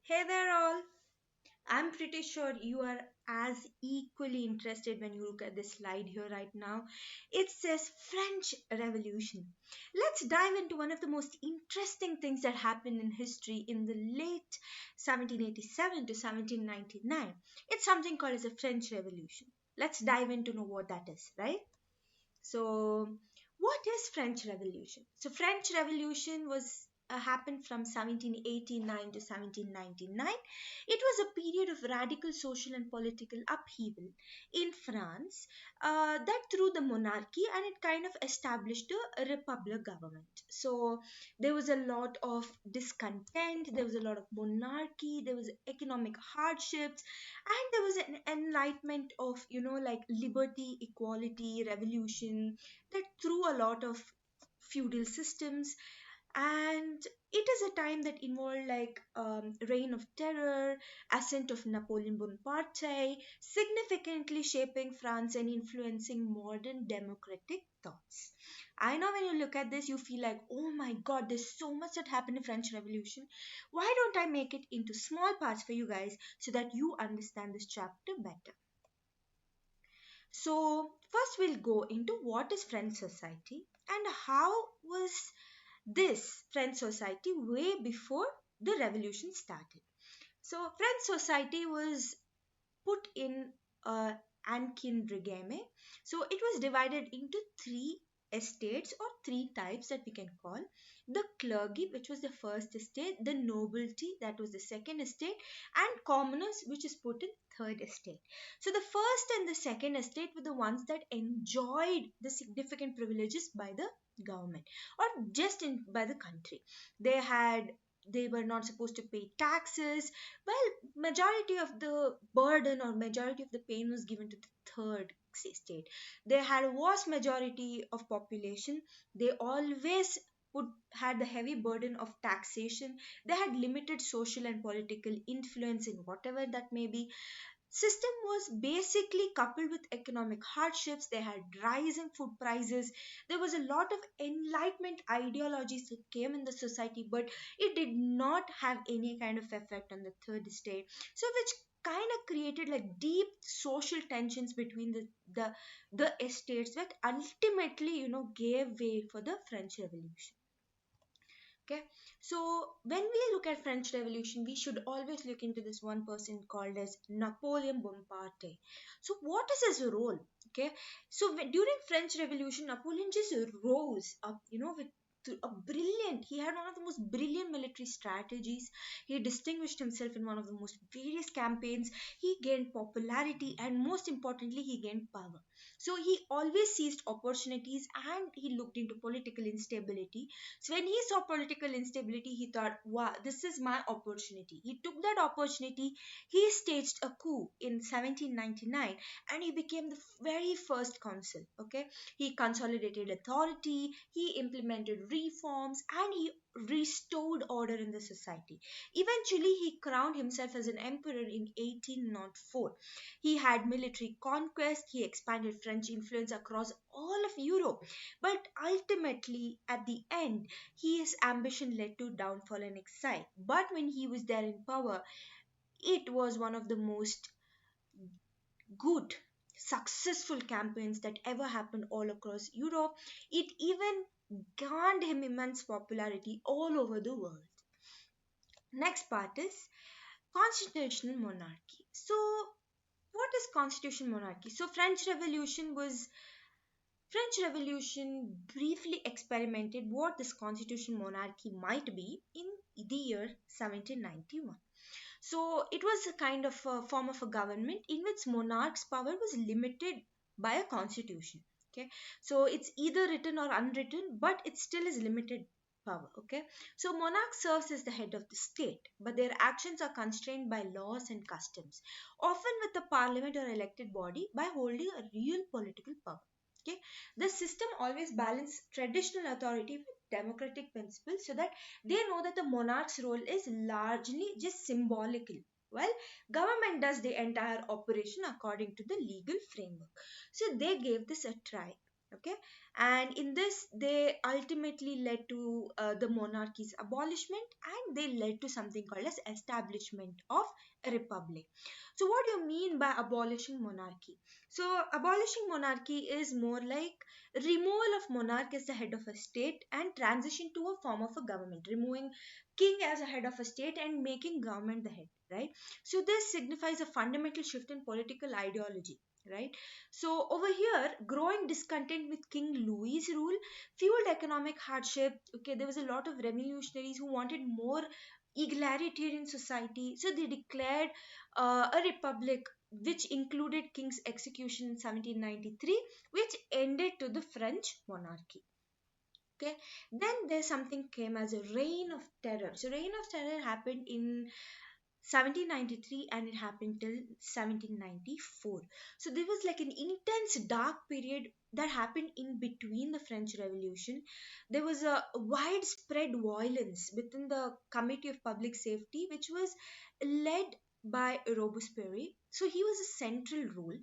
Hey there, all. I'm pretty sure you are as equally interested when you look at this slide here right now. It says French Revolution. Let's dive into one of the most interesting things that happened in history in the late 1787 to 1799. It's something called as the French Revolution. Let's dive in to know what that is, right? So, what is French Revolution? So, French Revolution was happened from 1789 to 1799. It was a period of radical social and political upheaval in France that threw the monarchy and it kind of established a republic government. So there was a lot of discontent, there was a lot of monarchy, there was economic hardships, and there was an enlightenment of like liberty, equality, revolution that threw a lot of feudal systems. And it is a time that involved like reign of terror, ascent of Napoleon Bonaparte, significantly shaping France and influencing modern democratic thoughts. I know when you look at this, you feel like, oh my god, there's so much that happened in French Revolution. Why don't I make it into small parts for you guys so that you understand this chapter better? So, first we'll go into what is French society and how was this French society way before the revolution started. So, French society was put in Ankin regime. So, it was divided into three estates or three types that we can call the clergy, which was the first estate, the nobility, that was the second estate, and commoners, which is put in third estate. So the first and the second estate were the ones that enjoyed the significant privileges by the government or just in by the country. They were not supposed to pay taxes. Well, majority of the burden or majority of the pain was given to the third state. They had a vast majority of population. They always would had the heavy burden of taxation. They had limited social and political influence in whatever that may be. System was basically coupled with economic hardships. They had rising food prices. There was a lot of enlightenment ideologies that came in the society, but it did not have any kind of effect on the third estate, so which kind of created like deep social tensions between the estates that ultimately gave way for the French Revolution. Okay, so when we look at French Revolution, we should always look into this one person called as Napoleon Bonaparte. So what is his role? Okay, so during French Revolution, Napoleon just rose up, with a brilliant, he had one of the most brilliant military strategies. He distinguished himself in one of the most various campaigns. He gained popularity and most importantly he gained power. So he always seized opportunities and he looked into political instability. So when he saw political instability, he thought, wow, this is my opportunity. He took that opportunity. He staged a coup in 1799 and he became the very first consul. Okay, he consolidated authority, he implemented reforms, and he restored order in the society. Eventually, he crowned himself as an emperor in 1804. He had military conquest, he expanded French influence across all of Europe. But ultimately, at the end, his ambition led to downfall and exile. But when he was there in power, it was one of the most good, successful campaigns that ever happened all across Europe. It even garnered him immense popularity all over the world. Next part is constitutional monarchy. So, what is constitutional monarchy? So, French Revolution briefly experimented what this constitutional monarchy might be in the year 1791. So it was a kind of a form of a government in which monarch's power was limited by a constitution. Okay, so it's either written or unwritten, but it still is limited power. Okay, so monarch serves as the head of the state, but their actions are constrained by laws and customs, often with the parliament or elected body by holding a real political power. Okay, the system always balance traditional authority with democratic principles so that they know that the monarch's role is largely just symbolical. Well, government does the entire operation according to the legal framework. So they gave this a try. Okay, and in this they ultimately led to the monarchy's abolishment, and they led to something called as establishment of a republic. So what do you mean by abolishing monarchy? So abolishing monarchy is more like removal of monarch as the head of a state and transition to a form of a government, removing king as a head of a state and making government the head, right? So this signifies a fundamental shift in political ideology, right? So over here, growing discontent with King Louis's rule fueled economic hardship. Okay, there was a lot of revolutionaries who wanted more egalitarian society, so they declared a republic which included king's execution in 1793, which ended to the French monarchy. Okay, then there's something came as a reign of terror. So reign of terror happened in 1793 and it happened till 1794. So there was like an intense dark period that happened in between the French Revolution. There was a widespread violence within the Committee of Public Safety, which was led by Robespierre. So he was a central role.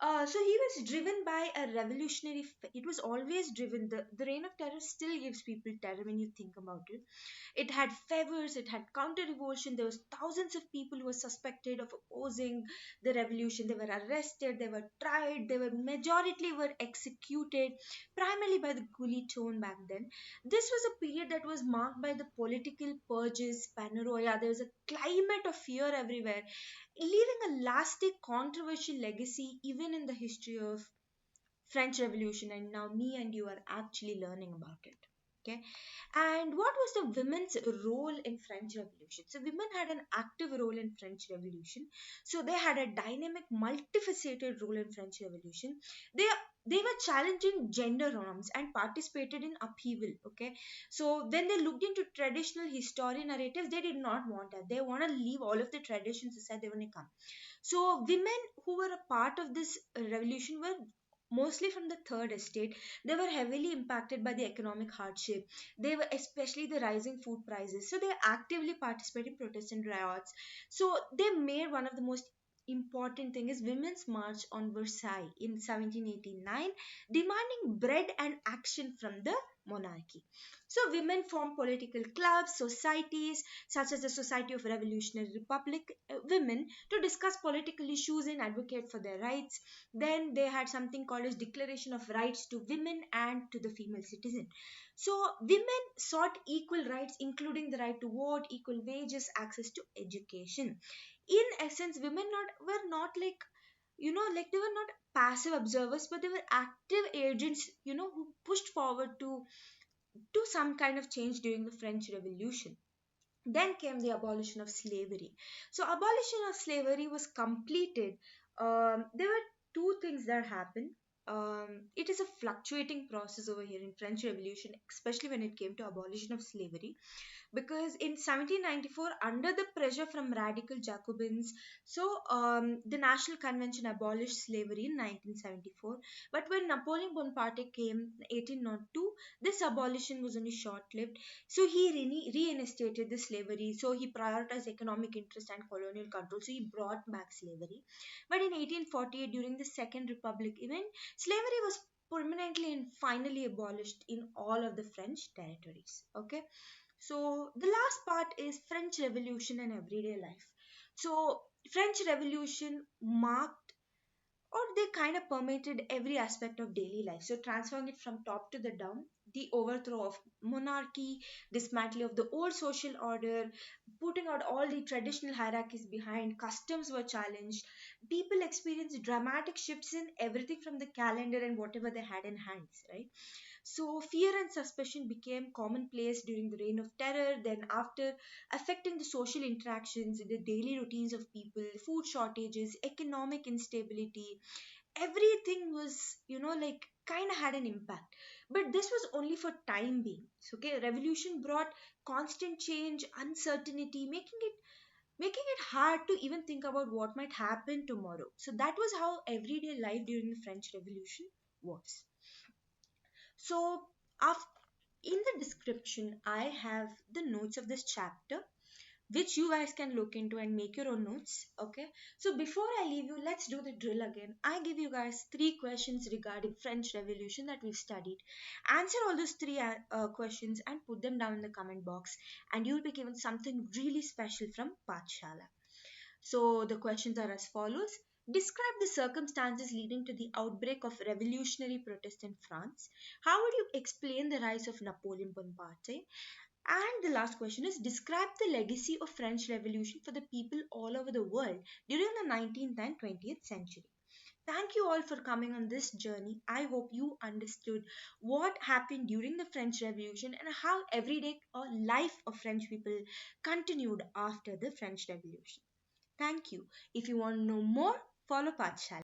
So he was driven by a revolutionary. It was always driven. The reign of terror still gives people terror when you think about it. It had favors, it had counter revolution. There was thousands of people who were suspected of opposing the revolution. They were arrested, they were tried, they were majority were executed, primarily by the guillotine back then. This was a period that was marked by the political purges, paranoia. There was a climate of fear everywhere, leaving a lasting controversial legacy even in the history of French Revolution, and now me and you are actually learning about it. Okay, and what was the women's role in French Revolution? So women had an active role in French Revolution. So they had a dynamic, multifaceted role in French Revolution. They they were challenging gender norms and participated in upheaval. Okay, so when they looked into traditional historian narratives, they did not want that. They want to leave all of the traditions aside. They want to come. So women who were a part of this revolution were mostly from the third estate. They were heavily impacted by the economic hardship. They were especially the rising food prices. So they actively participated in Protestant riots. So they made one of the most important thing is women's march on Versailles in 1789, demanding bread and action from the monarchy. So women formed political clubs, societies such as the Society of Revolutionary Republic Women to discuss political issues and advocate for their rights. Then they had something called as Declaration of Rights to Women and to the Female Citizen. So women sought equal rights, including the right to vote, equal wages, access to education. In essence, women were not like, like they were not passive observers, but they were active agents, who pushed forward to do some kind of change during the French Revolution. Then came the abolition of slavery. So abolition of slavery was completed. There were two things that happened. It is a fluctuating process over here in French Revolution, especially when it came to abolition of slavery, because in 1794, under the pressure from radical Jacobins, the National Convention abolished slavery in 1974. But when Napoleon Bonaparte came in 1802, this abolition was only short-lived. So he reinstated the slavery. So he prioritized economic interest and colonial control. So he brought back slavery. But in 1848, during the Second Republic event, slavery was permanently and finally abolished in all of the French territories. Okay, so the last part is French Revolution and everyday life. So French Revolution marked, or they kind of permeated every aspect of daily life. So transferring it from top to the down, the overthrow of monarchy, dismantling of the old social order, putting out all the traditional hierarchies behind, customs were challenged. People experienced dramatic shifts in everything from the calendar and whatever they had in hands, right? So, fear and suspicion became commonplace during the reign of terror, then after, affecting the social interactions, the daily routines of people, food shortages, economic instability. Everything was, like kind of had an impact. But this was only for time being. So, okay, revolution brought constant change, uncertainty, making it hard to even think about what might happen tomorrow. So that was how everyday life during the French Revolution was. So, in the description, I have the notes of this chapter. which you guys can look into and make your own notes. Okay, so before I leave you, let's do the drill again. I give you guys three questions regarding French Revolution that we've studied. Answer all those three questions and put them down in the comment box, and you'll be given something really special from Paathshala. So the questions are as follows. Describe the circumstances leading to the outbreak of revolutionary protest in France. How would you explain the rise of Napoleon Bonaparte? And the last question is, describe the legacy of French Revolution for the people all over the world during the 19th and 20th century. Thank you all for coming on this journey. I hope you understood what happened during the French Revolution and how everyday life of French people continued after the French Revolution. Thank you. If you want to know more, follow Paathshala.